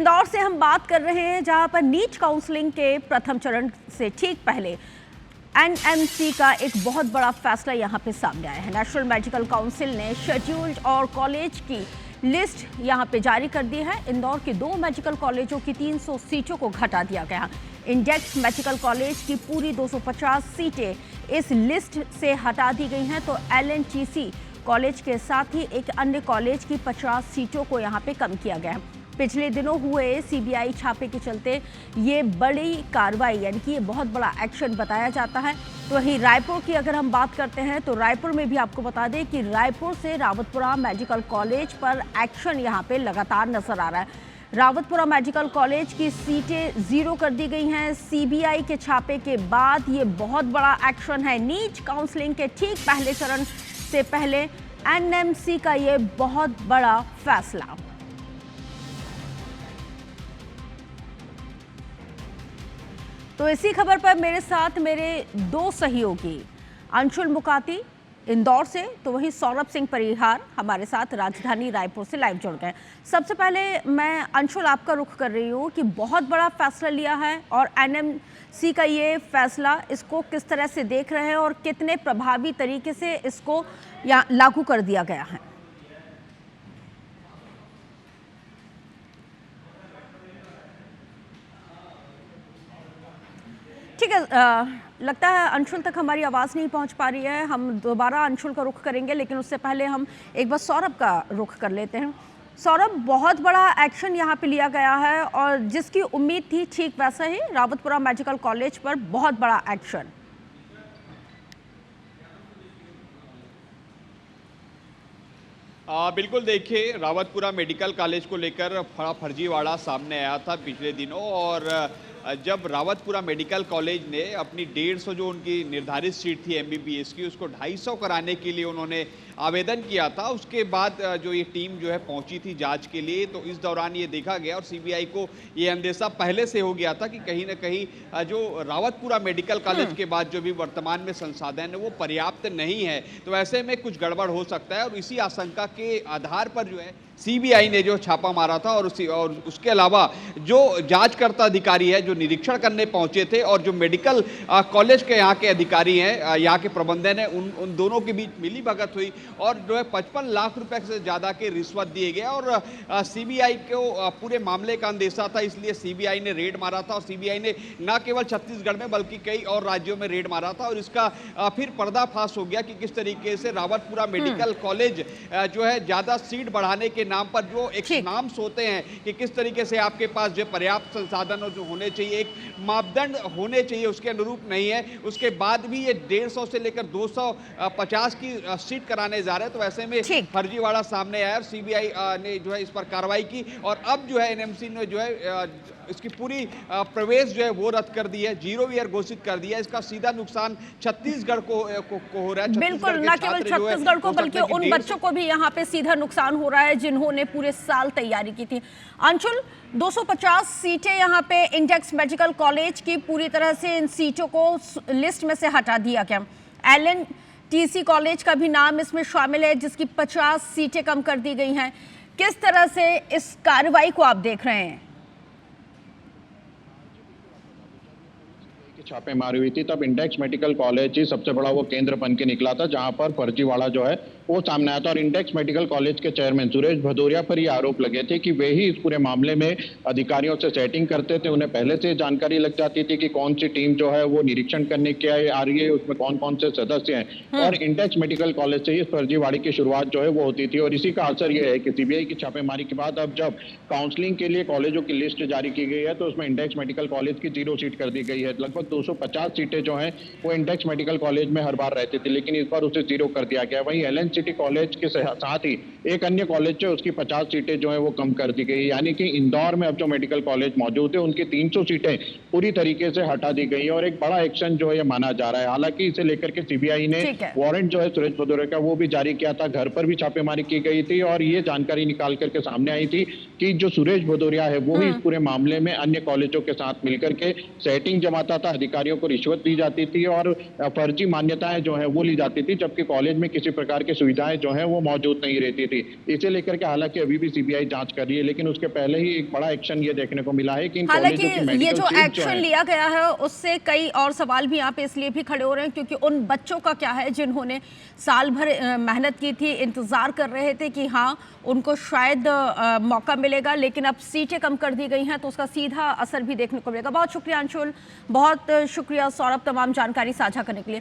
इंदौर से हम बात कर रहे हैं, जहां पर नीट काउंसलिंग के प्रथम चरण से ठीक पहले एनएमसी का एक बहुत बड़ा फैसला यहां पे सामने आया है। नेशनल मेडिकल काउंसिल ने शेड्यूल्ड और कॉलेज की लिस्ट यहां पे जारी कर दी है। इंदौर के 2 मेडिकल कॉलेजों की 300 सीटों को घटा दिया गया। इंडेक्स मेडिकल कॉलेज की पूरी 250 सीटें इस लिस्ट से हटा दी गई हैं, तो एलएनटीसी कॉलेज के साथ ही एक अन्य कॉलेज की 50 सीटों को यहां पे कम किया गया है। पिछले दिनों हुए सीबीआई छापे के चलते ये बड़ी कार्रवाई, यानी कि ये बहुत बड़ा एक्शन बताया जाता है। तो वहीं रायपुर की अगर हम बात करते हैं, तो रायपुर में भी आपको बता दें कि रायपुर से रावतपुरा मेडिकल कॉलेज पर एक्शन यहाँ पे लगातार नजर आ रहा है। रावतपुरा मेडिकल कॉलेज की सीटें 0 कर दी गई हैं। सीबीआई के छापे के बाद ये बहुत बड़ा एक्शन है। नीट काउंसलिंग के ठीक पहले चरण से पहले एनएमसी का ये बहुत बड़ा फैसला। तो इसी खबर पर मेरे साथ मेरे 2 सहयोगी अंशुल मुकाती इंदौर से, तो वहीं सौरभ सिंह परिहार हमारे साथ राजधानी रायपुर से लाइव जुड़ गए। सबसे पहले मैं अंशुल आपका रुख कर रही हूँ कि बहुत बड़ा फैसला लिया है और एनएमसी का ये फैसला, इसको किस तरह से देख रहे हैं और कितने प्रभावी तरीके से इसको लागू कर दिया गया है? ठीक है, लगता है अंशुल तक हमारी आवाज़ नहीं पहुंच पा रही है। हम दोबारा अंशुल का रुख करेंगे, लेकिन उससे पहले हम एक बार सौरभ का रुख कर लेते हैं। सौरभ, बहुत बड़ा एक्शन यहां पे लिया गया है और जिसकी उम्मीद थी ठीक वैसा ही रावतपुरा मेडिकल कॉलेज पर बहुत बड़ा एक्शन। बिल्कुल, देखिए, रावतपुरा मेडिकल कॉलेज को लेकर फर्जीवाड़ा सामने आया था पिछले दिनों। और जब रावतपुरा मेडिकल कॉलेज ने अपनी 150 जो उनकी निर्धारित सीट थी एमबीबीएस की, उसको 250 कराने के लिए उन्होंने आवेदन किया था। उसके बाद जो ये टीम जो है पहुंची थी जांच के लिए, तो इस दौरान ये देखा गया और सीबीआई को ये अंदेशा पहले से हो गया था कि कहीं ना कहीं जो रावतपुरा मेडिकल कॉलेज के बाद जो भी वर्तमान में संसाधन है वो पर्याप्त नहीं है। तो ऐसे में कुछ गड़बड़ हो सकता है और इसी आशंका के आधार पर जो है सीबीआई ने जो छापा मारा था। और उसके अलावा जो जांचकर्ता अधिकारी है, जो निरीक्षण करने पहुंचे थे, और जो मेडिकल कॉलेज के यहाँ के अधिकारी हैं, यहाँ के प्रबंधन है, उन दोनों के बीच मिली भगत हुई और जो है 55 लाख रुपए से ज़्यादा के रिश्वत दिए गए। और सीबीआई को पूरे मामले का अंदेशा था, इसलिए सीबीआई ने रेड मारा था। और सीबीआई ने न केवल छत्तीसगढ़ में बल्कि कई और राज्यों में रेड मारा था। और इसका फिर पर्दाफाश हो गया कि किस तरीके से रावतपुरा मेडिकल कॉलेज जो है ज़्यादा सीट बढ़ाने के नाम पर जो एक नाम्स होते हैं कि किस तरीके से आपके पास जो पर्याप्त संसाधन जो होने चाहिए, एक मापदंड होने चाहिए, उसके अनुरूप नहीं है। उसके बाद भी ये 150 से लेकर 250 की सीट कराने जा रहे हैं। तो ऐसे में फर्जीवाड़ा सामने आया और सीबीआई ने जो है इस पर कार्रवाई की। और अब जो है एनएमसी ने जो है इसकी पूरी प्रवेश जो है वो रद्द कर दी है, 0 ईयर घोषित कर दिया है। इसका सीधा नुकसान छत्तीसगढ़ को हो रहा है। बिल्कुल, न केवल छत्तीसगढ़ को बल्कि उन बच्चों को भी यहाँ पे सीधा नुकसान हो रहा है जिन्होंने पूरे साल तैयारी की थी। अंशुल, 250 सीटें यहाँ पे इंडेक्स मेडिकल कॉलेज की पूरी तरह से इन सीटों को लिस्ट में से हटा दिया गया। एलएनटीसी कॉलेज का भी नाम इसमें शामिल है, जिसकी 50 सीटें कम कर दी गई हैं। किस तरह से इस कार्रवाई को आप देख रहे हैं? छापेमारी हुई थी, तब इंडेक्स मेडिकल कॉलेज ही सबसे बड़ा वो केंद्र बन के निकला था जहां पर फर्जीवाड़ा जो है वो सामने आया था। और इंडेक्स मेडिकल कॉलेज के चेयरमैन सुरेश भदौरिया पर ये आरोप लगे थे कि वे ही इस पूरे मामले में अधिकारियों से सेटिंग करते थे। उन्हें पहले से जानकारी लग जाती थी कि कौन सी टीम जो है वो निरीक्षण करने के आ रही है, उसमें कौन कौन से सदस्य हैं। और इंडेक्स मेडिकल कॉलेज से ही इस फर्जीवाड़े की शुरुआत जो है वो होती थी। और इसी का असर यह है कि सीबीआई की छापेमारी के बाद अब जब काउंसलिंग के लिए कॉलेजों की लिस्ट जारी की गई है, तो उसमें इंडेक्स मेडिकल कॉलेज की 0 सीट कर दी गई है। लगभग 250 सीटें जो हैं वो इंडेक्स मेडिकल कॉलेज में हर बार रहती थी, लेकिन इस बार उसे 0 कर दिया गया। वहीं एलएनसीटी कॉलेज के साथ ही एक अन्य कॉलेज है, उसकी 50 सीटें जो है वो कम कर दी गई। यानी कि इंदौर में अब जो मेडिकल कॉलेज मौजूद है उनकी 300 सीटें पूरी तरीके से हटा दी गई है। और एक बड़ा एक्शन जो है ये माना जा रहा है। हालांकि इसे लेकर के सीबीआई ने वारंट जो है सुरेश भदौरिया का वो भी जारी किया था, घर पर भी छापेमारी की गई थी। और ये जानकारी निकाल करके सामने आई थी कि जो सुरेश भदौरिया है वो ही इस पूरे मामले में अन्य कॉलेजों के साथ मिलकर के सेटिंग जमाता था, अधिकारियों को रिश्वत दी जाती थी और फर्जी मान्यताएं जो है वो ली जाती थी, जबकि कॉलेज में किसी प्रकार की सुविधाएं जो है वो मौजूद नहीं रहती थी। इसे लेकर के हालांकि अभी भी सीबीआई जांच कर रही है, लेकिन उसके पहले ही एक बड़ा एक्शन ये देखने को मिला है कि इन हालांकि कॉलेजों की ये मेडिकल जो सीट जो एक्शन है लिया गया है उससे कई और सवाल भी यहाँ पे इसलिए भी खड़े हो रहे हैं क्योंकि उन बच्चों का क्या है जिन्होंने साल भर मेहनत की थी, इंतजार कर रहे थे कि हाँ उनको शायद मौका मिलेगा, लेकिन अब सीटें कम कर दी गई हैं तो उसका सीधा असर भी देखने को मिलेगा। बहुत शुक्रिया अंशुल, बहुत शुक्रिया सौरभ, तमाम जानकारी साझा करने के लिए।